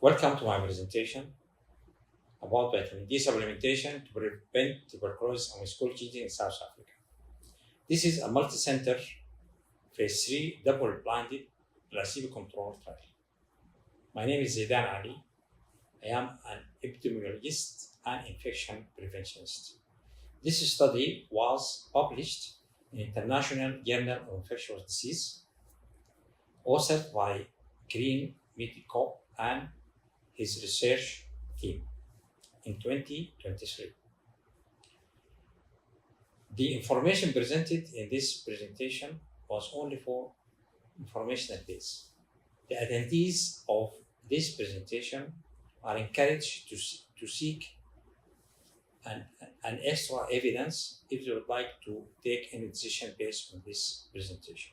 Welcome to my presentation about vitamin D supplementation to prevent tuberculosis among school children in South Africa. This is a multi-center phase 3 double-blinded placebo-controlled trial. My name is Zaidan Ali. I am an epidemiologist and infection preventionist. This study was published in International Journal of Infectious Disease, authored by Green Medico and his research team in 2023. The information presented in this presentation was only for informational base. The attendees of this presentation are encouraged to seek an extra evidence if they would like to take any decision based on this presentation.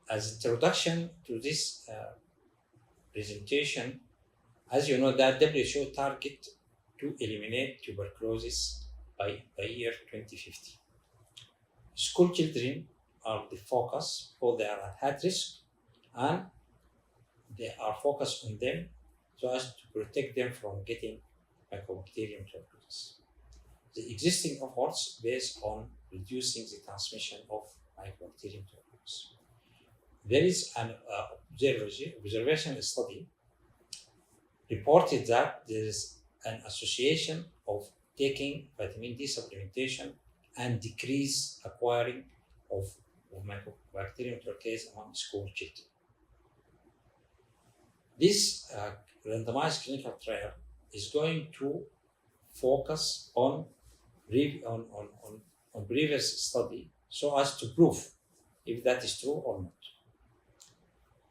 As introduction to this presentation, as you know, that WHO target to eliminate tuberculosis by year 2050. School children are the focus, or they are at high risk, and they are focused on them so as to protect them from getting mycobacterium tuberculosis. The existing efforts based on reducing the transmission of mycobacterium tuberculosis. There is an observation study reported that there is an association of taking vitamin D supplementation and decrease acquiring of mycobacterium tuberculosis among school children. This randomized clinical trial is going to focus on previous study so as to prove if that is true or not.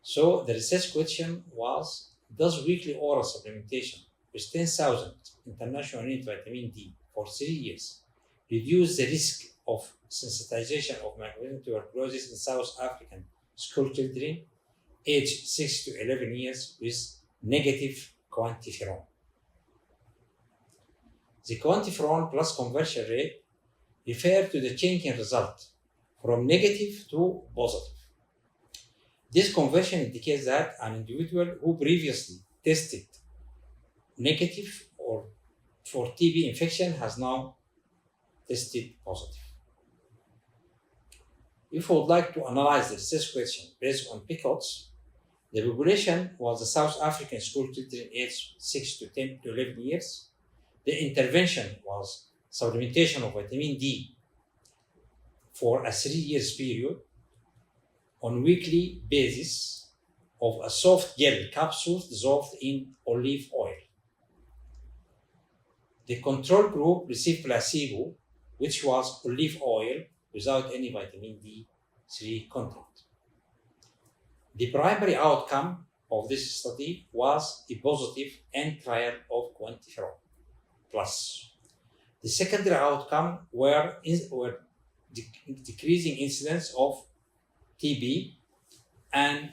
So the research question was, does weekly oral supplementation with 10,000 international unit vitamin D for 3 years reduce the risk of sensitization of mycobacterium tuberculosis in South African school children aged 6 to 11 years with negative quantiferon? The quantiferon plus conversion rate refer to the change in result from negative to positive. This conversion indicates that an individual who previously tested negative or for TB infection has now tested positive. If we would like to analyze the research question based on PICOTS, the population was the South African school children aged 6 to 10 to 11 years. The intervention was supplementation of vitamin D for a 3 years period on weekly basis of a soft gel capsule dissolved in olive oil. The control group received placebo, which was olive oil without any vitamin D3 content. The primary outcome of this study was a positive end trial of quantiferon plus. The secondary outcome were decreasing incidence of TB and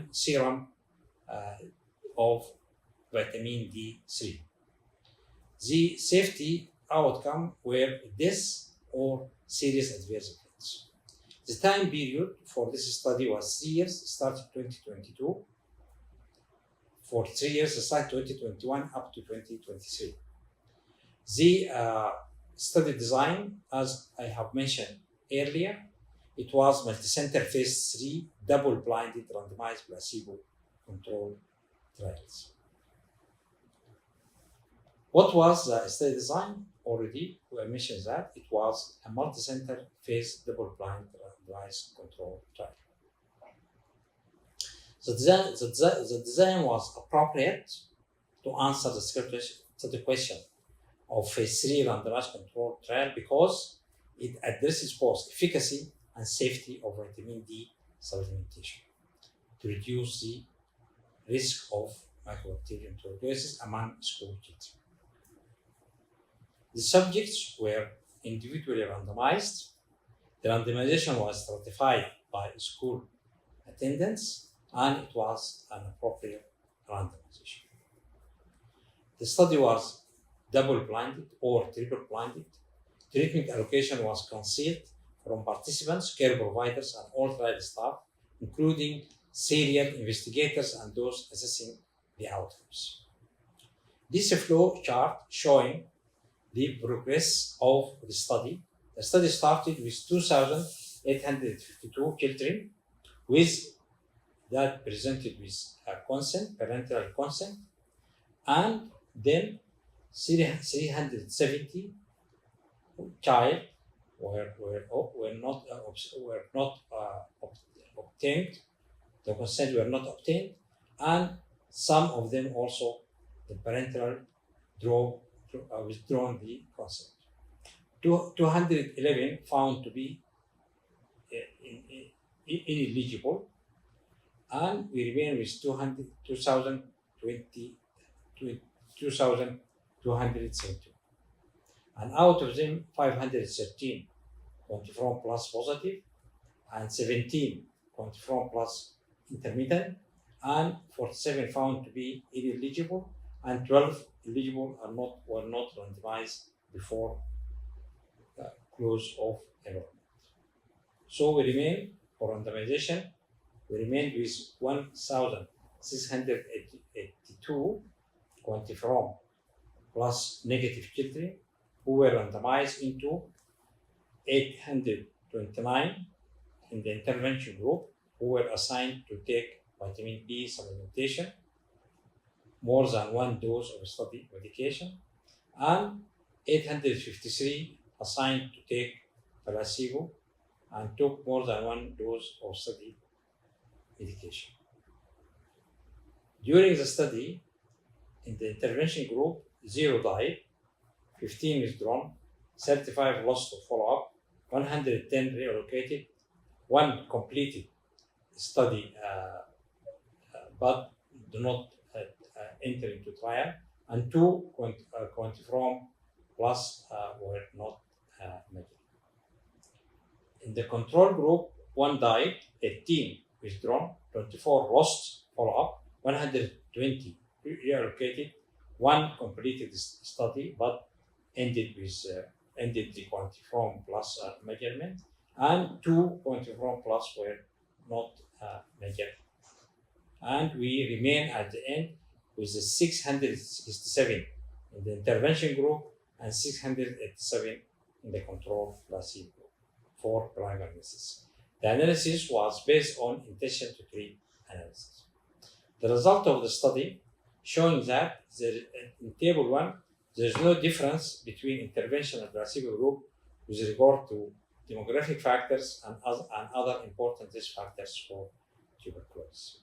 serum of vitamin D3. The safety outcome were death or serious adverse events. The time period for this study was 3 years, starting 2022, for 3 years, starting 2021 up to 2023. The study design, as I have mentioned earlier, it was multi-center phase 3 double-blinded randomized placebo-controlled trials. What was the study design? Already we mentioned that it was a multi-center phase double-blind randomized controlled trial. The design was appropriate to answer the question of phase 3 randomized controlled trial because it addresses both efficacy and safety of vitamin D supplementation to reduce the risk of mycobacterium tuberculosis among school children. The subjects were individually randomized. The randomization was stratified by school attendance, and it was an appropriate randomization. The study was double-blinded or triple-blinded. Treatment allocation was concealed from participants, care providers, and all trial staff, including serial investigators and those assessing the outcomes. This flow chart showing the progress of the study. The study started with 2,852 children that presented with consent, parental consent, and then 370 child were not obtained. The consent were not obtained, and some of them also the parental withdrawn the consent. 211 found to be ineligible, and we remain with 2,270. And out of them, 513 quantiferon plus positive, and 17 quantiferon plus intermittent, and 47 found to be ineligible, and 12 eligible were not randomized before close of enrollment. So we remain for randomization. We remained with 1,682 quantiferon plus negative children who were randomized into 829 in the intervention group who were assigned to take vitamin B supplementation, more than one dose of study medication, and 853 assigned to take placebo and took more than one dose of study medication. During the study, in the intervention group, 0 died, 15 withdrawn, 35 lost to follow-up, 110 reallocated, 1 completed study but do not enter into trial, and 2 quantiferon plus were not measured. In the control group, 1 died, 18 withdrawn, 24 lost follow-up, 120 reallocated, 1 completed study but ended the quantiferon plus measurement, and 2 quantiferon plus were not measured. And we remain at the end with the 667 in the intervention group and 687 in the control placebo for primary analysis. The analysis was based on intention to treat analysis. The result of the study showing that in table 1, there is no difference between intervention and placebo group with regard to demographic factors and other important risk factors for tuberculosis.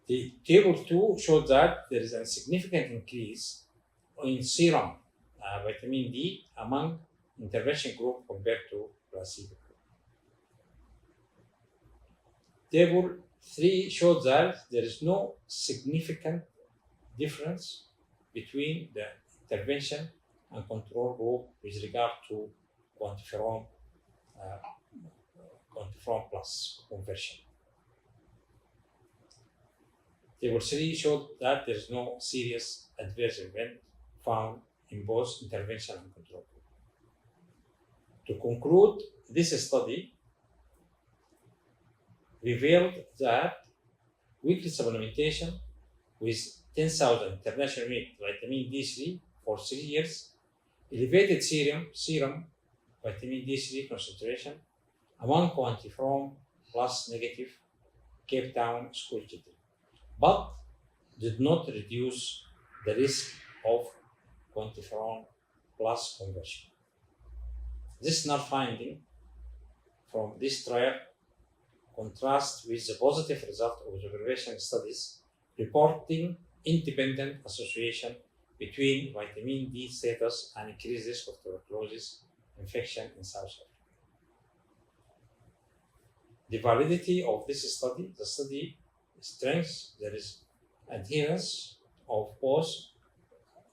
The table 2 showed that there is a significant increase in serum vitamin D among intervention group compared to placebo group. Table 3 showed that there is no significant difference between the intervention and control group with regard to quantiferon plus conversion. Table 3 showed that there is no serious adverse event found in both intervention and control group. To conclude, this study revealed that weekly supplementation with 10,000 international unit vitamin D3 for 3 years elevated serum vitamin D3 concentration among quantiferon plus negative Cape Town school children, but did not reduce the risk of quantiferon plus conversion. This null finding from this trial contrasts with the positive result of observation studies reporting independent association between vitamin D status and increased risk of tuberculosis infection in South Africa. The validity of this study, the study strengths, there is adherence of both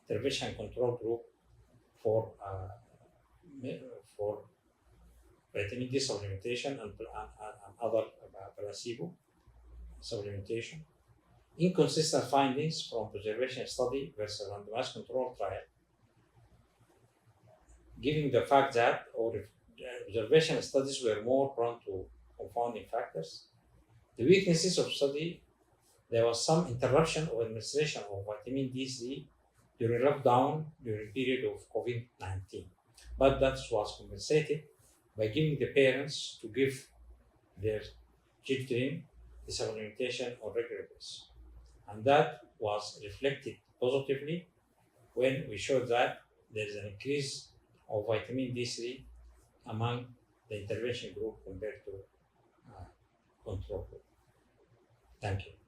intervention and control group for vitamin D supplementation and other placebo supplementation. Inconsistent findings from observation study versus randomized control trial, given the fact that observation studies were more prone to confounding factors. The weaknesses of study, there was some interruption of administration of vitamin D3 during lockdown during period of COVID-19, but that was compensated by giving the parents to give their children the supplementation on regular basis. And that was reflected positively when we showed that there is an increase of vitamin D3 among the intervention group compared to control group. Thank you.